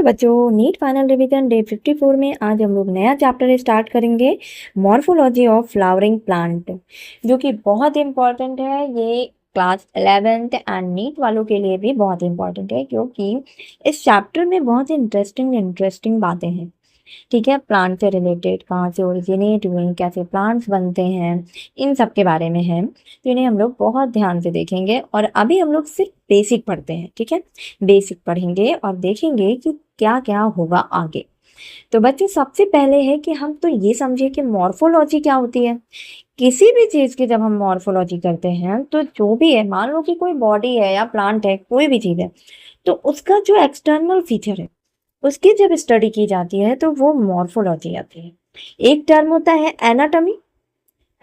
Hello बच्चों, NEET final revision day 54 में आज हम लोग नया चैप्टर स्टार्ट करेंगे मॉर्फोलॉजी ऑफ फ्लावरिंग प्लांट, जो कि बहुत इंपॉर्टेंट है। ये क्लास 11th एंड नीट वालों के लिए भी बहुत इंपॉर्टेंट है, क्योंकि इस चैप्टर में बहुत इंटरेस्टिंग बातें हैं। ठीक है, प्लांट से रिलेटेड, कहाँ से ओरिजिनेट हुए, कैसे प्लांट्स बनते हैं, इन सब के बारे में है। तो इन्हें हम लोग बहुत ध्यान से देखेंगे और अभी हम लोग सिर्फ बेसिक पढ़ते हैं। ठीक है, बेसिक पढ़ेंगे और देखेंगे कि क्या क्या होगा आगे। तो बच्चों, सबसे पहले है कि हम तो ये समझे कि मॉर्फोलॉजी क्या होती है। किसी भी चीज़ की जब हम मॉर्फोलॉजी करते हैं तो जो भी है, मान लो कि कोई बॉडी है या प्लांट है, कोई भी चीज़ है, तो उसका जो एक्सटर्नल फीचर है उसकी जब स्टडी की जाती है तो वो मॉर्फोलॉजी आती है। एक टर्म होता है एनाटॉमी।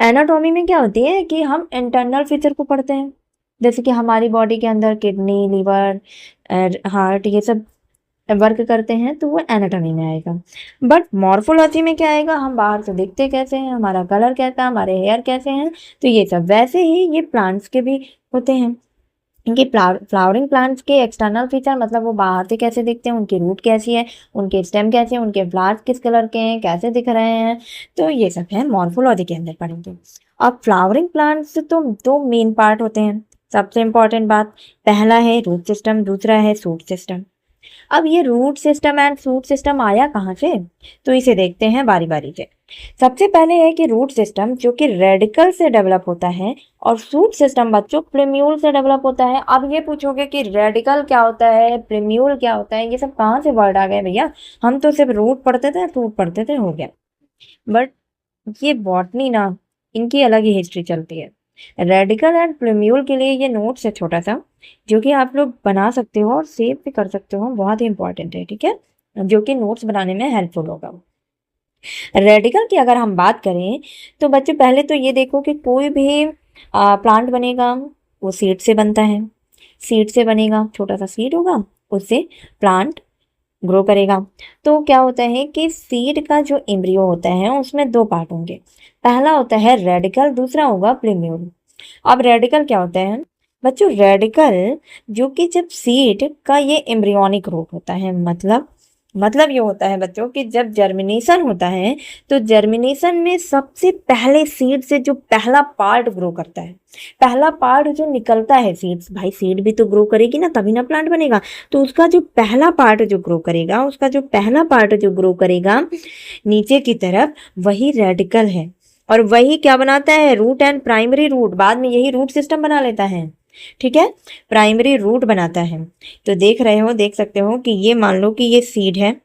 एनाटॉमी में क्या होती है कि हम इंटरनल फीचर को पढ़ते हैं, जैसे कि हमारी बॉडी के अंदर किडनी, लिवर, हार्ट, ये सब वर्क करते हैं, तो वो एनाटॉमी में आएगा। बट मॉर्फोलॉजी में क्या आएगा, हम बाहर से दिखते कैसे हैं, हमारा कलर कैसा है, हमारे हेयर कैसे हैं, तो ये सब। वैसे ही ये प्लांट्स के भी होते हैं। इनके फ्लावरिंग प्लांट्स के एक्सटर्नल फीचर मतलब वो बाहर से कैसे दिखते हैं, उनकी रूट कैसी है, उनके स्टेम कैसे हैं, उनके फ्लावर्स किस कलर के हैं, कैसे दिख रहे हैं, तो ये सब है मॉर्फोलॉजी के अंदर पढ़ेंगे। अब फ्लावरिंग प्लांट्स तो दो मेन पार्ट होते हैं। सबसे इंपॉर्टेंट बात, पहला है रूट सिस्टम, दूसरा है शूट सिस्टम। अब ये root system and shoot system आया कहाँ से, तो इसे देखते हैं बारी बारी से। सबसे पहले है कि रूट सिस्टम, जो कि रेडिकल से डेवलप होता है, और शूट सिस्टम बच्चों प्रिम्यूल से डेवलप होता है। अब ये पूछोगे कि रेडिकल क्या होता है, प्रिम्यूल क्या होता है, ये सब कहाँ से वर्ड आ गए भैया, हम तो सिर्फ रूट पढ़ते थे, शूट पढ़ते थे, हो गया। बट ये बॉटनी ना, इनकी अलग ही हिस्ट्री चलती है। रेडिकल एंड प्लूम्यूल के लिए ये नोट्स है छोटा सा, जो कि आप लोग बना सकते हो और सेव भी कर सकते हो, बहुत ही इंपॉर्टेंट है। ठीक है, जो कि नोट्स बनाने में हेल्पफुल होगा। रेडिकल की अगर हम बात करें तो बच्चों, पहले तो ये देखो कि कोई भी प्लांट बनेगा वो सीड से बनता है। सीड से बनेगा, छोटा सा सीड होगा, उससे प्लांट ग्रो करेगा। तो क्या होता है कि सीड का जो एम्ब्रियो होता है उसमें दो पार्ट होंगे। पहला होता है रेडिकल, दूसरा होगा प्लूम्यूल। अब रेडिकल क्या होता है बच्चों, रेडिकल जो कि जब सीड का ये एम्ब्रियोनिक रूप होता है, मतलब ये होता है बच्चों कि जब जर्मिनेशन होता है तो जर्मिनेशन में सबसे पहले सीड से जो पहला पार्ट ग्रो करता है, पहला पार्ट जो निकलता है सीड, भाई सीड भी तो ग्रो करेगी ना, तभी ना प्लांट बनेगा। तो उसका जो पहला पार्ट जो ग्रो करेगा, उसका जो पहला पार्ट जो ग्रो करेगा नीचे की तरफ, वही रेडिकल है। और वही क्या बनाता है, रूट एंड प्राइमरी रूट, बाद में यही रूट सिस्टम बना लेता है। ठीक है, प्राइमरी रूट बनाता है। तो देख सकते हो कि ये मान लो कि ये सीड है,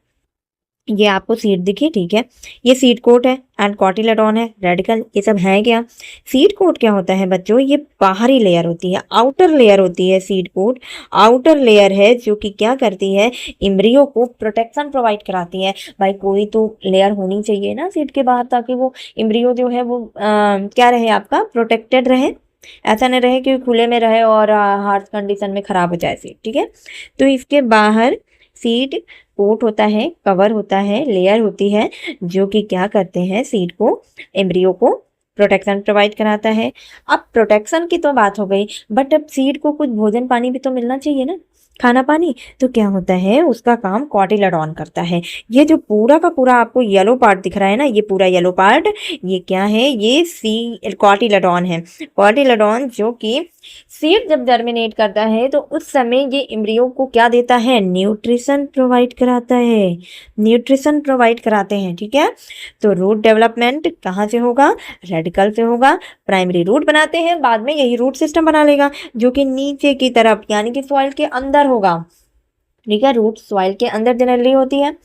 ये आपको सीड दिखी, ठीक है, ये सीड कोट है एंड कॉटिलेडॉन है, रेडिकल, ये सब है क्या। सीड कोट क्या होता है बच्चों, ये बाहरी लेयर होती है, आउटर लेयर होती है सीड कोट। आउटर लेयर है जो कि क्या करती है, इम्ब्रियो को प्रोटेक्शन प्रोवाइड कराती है। भाई कोई तो लेयर होनी चाहिए ना सीड के बाहर, ताकि वो इम्ब्रियो जो है वो क्या रहे, आपका प्रोटेक्टेड रहे। ऐसा नहीं रहे कि खुले में रहे और हार्श कंडीशन में खराब हो जाए सीड। ठीक है, तो इसके बाहर सीड कोट होता है, कवर होता है, लेयर होती है, जो कि क्या करते हैं, सीड को, एम्ब्रियो को प्रोटेक्शन प्रोवाइड कराता है। अब प्रोटेक्शन की तो बात हो गई, बट अब सीड को कुछ भोजन पानी भी तो मिलना चाहिए ना, खाना पानी। तो क्या होता है, उसका काम कॉटिलेडॉन करता है। ये जो पूरा का पूरा आपको येलो पार्ट दिख रहा है ना, ये पूरा येलो पार्ट, ये क्या है, ये कॉटिलेडॉन है। कॉटिलेडॉन जो कि सीड जब जर्मिनेट करता है तो उस समय ये एम्ब्रियो को क्या देता है, न्यूट्रिशन प्रोवाइड कराता है, न्यूट्रिशन प्रोवाइड कराते हैं। ठीक है, तो रूट डेवलपमेंट कहाँ से होगा, रेडिकल से होगा। प्राइमरी रूट बनाते हैं, बाद में यही रूट सिस्टम बना लेगा, जो कि नीचे की तरफ यानी कि सॉइल के अंदर होगा। ठीक है, रूट सॉइल के अंदर जनरली होती है।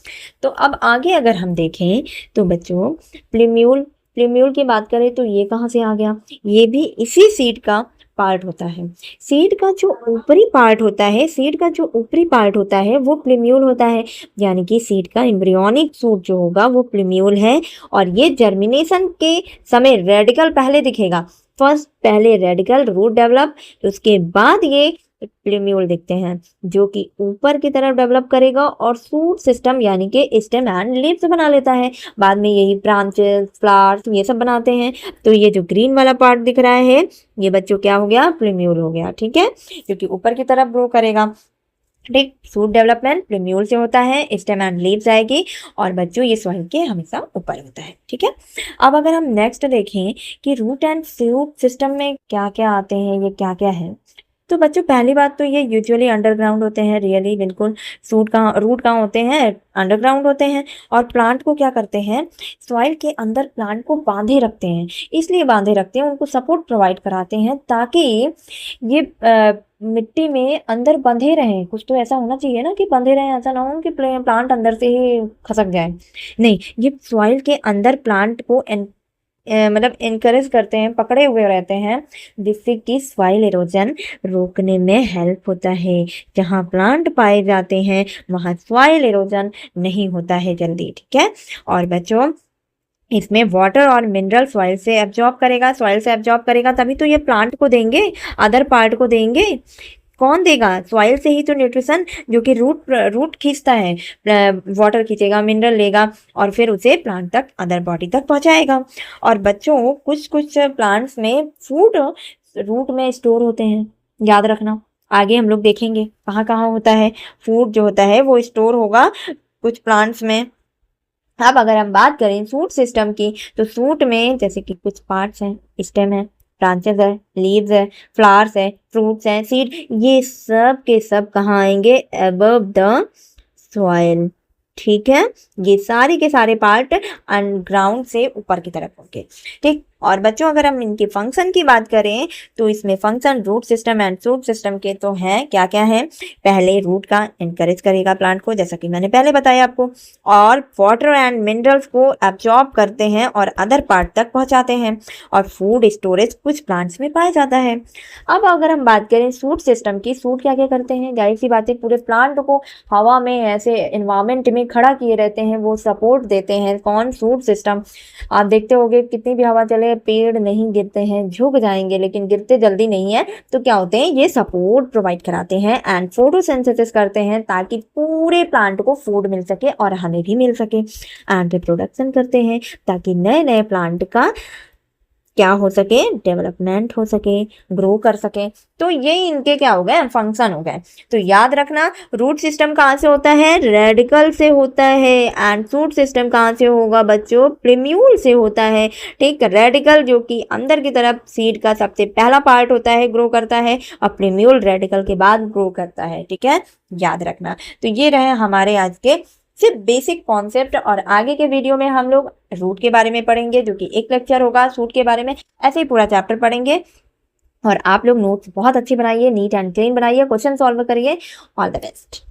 तो अब आगे अगर हम देखें तो बच्चों, प्लूम्यूल प्लूम्यूल की बात करें तो ये कहाँ से आ गया, ये भी इसी सीड का पार्ट होता है। सीड का जो ऊपरी पार्ट होता है, सीड का जो ऊपरी पार्ट होता है वो प्लूम्यूल होता है, यानी कि सीड का एम्ब्रियोनिक सूट जो होगा वो प्लूम्यूल है। और ये जर्मिनेशन के समय रेडिकल पहले दिखेगा, फर्स्ट पहले रेडिकल रूट डेवलप, उसके बाद ये प्लूम्यूल दिखते हैं, जो कि ऊपर की तरफ डेवलप करेगा और सूट सिस्टम यानी कि स्टेम एंड लीव्स बना लेता है। बाद में यही ब्रांचेस, फ्लावर्स, ये सब बनाते हैं। तो ये जो ग्रीन वाला पार्ट दिख रहा है, ये बच्चों क्या हो गया, प्लूम्यूल हो गया। ठीक है, क्योंकि ऊपर की तरफ ग्रो करेगा। ठीक, सूट डेवलपमेंट प्रीम्यूल से होता है, स्टेम एंड लीव्स आएगी और बच्चों ये सॉइल के हमेशा ऊपर होता है। ठीक है, अब अगर हम नेक्स्ट देखें कि रूट एंड शूट सिस्टम में क्या क्या आते हैं, ये क्या क्या है, तो बच्चों पहली बात तो ये यूजुअली अंडरग्राउंड होते हैं, रियली बिल्कुल। रूट कहाँ होते हैं, अंडरग्राउंड होते हैं। और प्लांट को क्या करते हैं, सॉइल के अंदर प्लांट को बांधे रखते हैं, इसलिए बांधे रखते हैं, उनको सपोर्ट प्रोवाइड कराते हैं ताकि ये मिट्टी में अंदर बंधे रहें। कुछ तो ऐसा होना चाहिए ना कि बंधे रहें, ऐसा ना हो कि प्लांट अंदर से ही खसक जाए। नहीं, ये सॉइल के अंदर प्लांट को मतलब इनकरेज करते हैं, पकड़े हुए रहते हैं, जिससे कि सॉइल इरोजन रोकने में हेल्प होता है। जहाँ प्लांट पाए जाते हैं वहाँ सॉइल इरोजन नहीं होता है जल्दी। ठीक है, और बच्चों इसमें वाटर और मिनरल सॉइल से एब्जॉर्ब करेगा तभी तो ये प्लांट को देंगे, अदर पार्ट को देंगे। कौन देगा, सॉइल से ही तो न्यूट्रिशन, जो कि रूट खींचता है, वाटर खींचेगा, मिनरल लेगा और फिर उसे प्लांट तक, अदर बॉडी तक पहुंचाएगा। और बच्चों कुछ प्लांट्स में फूड रूट में स्टोर होते हैं, याद रखना। आगे हम लोग देखेंगे कहाँ कहाँ होता है फूड जो होता है वो स्टोर होगा कुछ प्लांट्स में। अब अगर हम बात करें सूट सिस्टम की, तो सूट में जैसे कि कुछ पार्ट्स हैं, स्टेम है, ब्रांचेस है, लीव्स है, फ्लावर्स है, फ्रूट्स हैं, सीड, ये सब के सब कहाँ आएंगे, अबव द सॉइल। ठीक है, ये सारे के सारे पार्ट ग्राउंड से ऊपर की तरफ होंगे। ठीक, और बच्चों अगर हम इनके फंक्शन की बात करें तो इसमें function root system and shoot system के तो हैं, क्या क्या है। पहले रूट का इनकरेज करेगा प्लांट को, जैसा कि मैंने पहले बताया आपको, और वाटर एंड मिनरल्स को एब्जॉर्ब करते हैं और अदर पार्ट तक पहुंचाते हैं, और फूड स्टोरेज कुछ प्लांट्स में पाया जाता है। अब अगर हम बात करें शूट सिस्टम की, शूट क्या क्या करते हैं, जाहिर सी बात है पूरे प्लांट को हवा में ऐसे इन्वायरमेंट में खड़ा किए रहते हैं, वो सपोर्ट देते हैं। कौन, शूट सिस्टम। आप देखते होंगे कितनी भी हवा चले पेड़ नहीं गिरते हैं, झुक जाएंगे लेकिन गिरते जल्दी नहीं है, तो क्या होते हैं, ये सपोर्ट प्रोवाइड कराते हैं एंड फोटोसिंथेसिस करते हैं ताकि पूरे प्लांट को फूड मिल सके और हमें भी मिल सके, एंड रिप्रोडक्शन करते हैं ताकि नए नए प्लांट का क्या हो सके, डेवलपमेंट हो सके, ग्रो कर सके। तो ये इनके क्या हो गए, फंक्शन हो गए। तो याद रखना, रूट सिस्टम कहाँ से होता है, रेडिकल से होता है, एंड शूट सिस्टम कहाँ से होगा बच्चों, प्रीम्यूल से होता है। ठीक, रेडिकल जो कि अंदर की तरफ सीड का सबसे पहला पार्ट होता है, ग्रो करता है, और प्रीम्यूल रेडिकल के बाद ग्रो करता है। ठीक है, याद रखना। तो ये रहे हमारे आज के सिर्फ बेसिक कॉन्सेप्ट, और आगे के वीडियो में हम लोग रूट के बारे में पढ़ेंगे, जो कि एक लेक्चर होगा सूट के बारे में, ऐसे ही पूरा चैप्टर पढ़ेंगे। और आप लोग नोट्स बहुत अच्छी बनाइए, नीट एंड क्लीन बनाइए, क्वेश्चन सॉल्व करिए। All the best.